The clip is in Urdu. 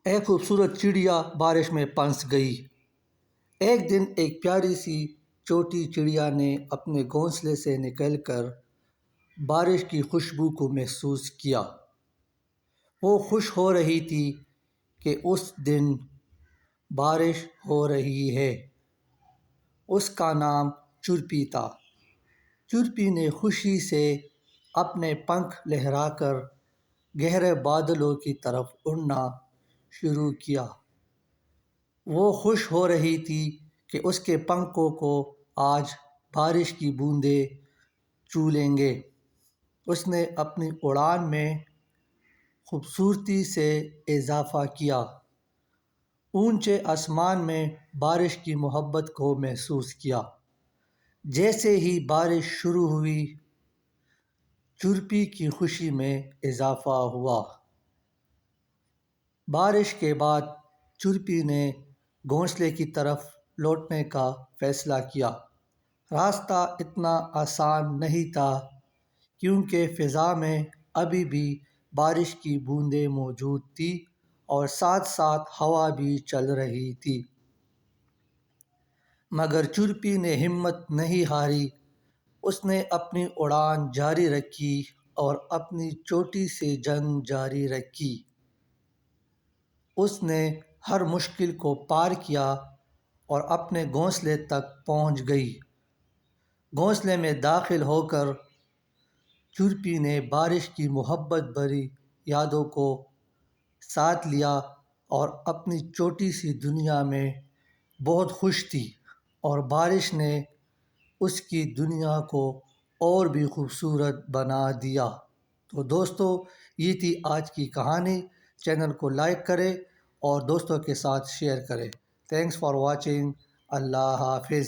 ایک خوبصورت چڑیا بارش میں پھنس گئی۔ ایک دن ایک پیاری سی چھوٹی چڑیا نے اپنے گھونسلے سے نکل کر بارش کی خوشبو کو محسوس کیا۔ وہ خوش ہو رہی تھی کہ اس دن بارش ہو رہی ہے۔ اس کا نام چرپی تھا۔ چرپی نے خوشی سے اپنے پنکھ لہرا کر گہرے بادلوں کی طرف اڑنا شروع کیا۔ وہ خوش ہو رہی تھی کہ اس کے پنکھوں کو آج بارش کی بوندیں چھو لیں گے۔ اس نے اپنی اڑان میں خوبصورتی سے اضافہ کیا، اونچے آسمان میں بارش کی محبت کو محسوس کیا۔ جیسے ہی بارش شروع ہوئی، چرپی کی خوشی میں اضافہ ہوا۔ بارش کے بعد چرپی نے گھونسلے کی طرف لوٹنے کا فیصلہ کیا۔ راستہ اتنا آسان نہیں تھا کیونکہ فضا میں ابھی بھی بارش کی بوندیں موجود تھیں اور ساتھ ساتھ ہوا بھی چل رہی تھی۔ مگر چرپی نے ہمت نہیں ہاری۔ اس نے اپنی اڑان جاری رکھی اور اپنی چوٹی سے جنگ جاری رکھی۔ اس نے ہر مشکل کو پار کیا اور اپنے گھونسلے تک پہنچ گئی۔ گھونسلے میں داخل ہو کر چرپی نے بارش کی محبت بھری یادوں کو ساتھ لیا اور اپنی چھوٹی سی دنیا میں بہت خوش تھی، اور بارش نے اس کی دنیا کو اور بھی خوبصورت بنا دیا۔ تو دوستو، یہ تھی آج کی کہانی۔ چینل کو لائک کریں اور دوستوں کے ساتھ شیئر کریں۔ Thanks for watching. اللہ حافظ۔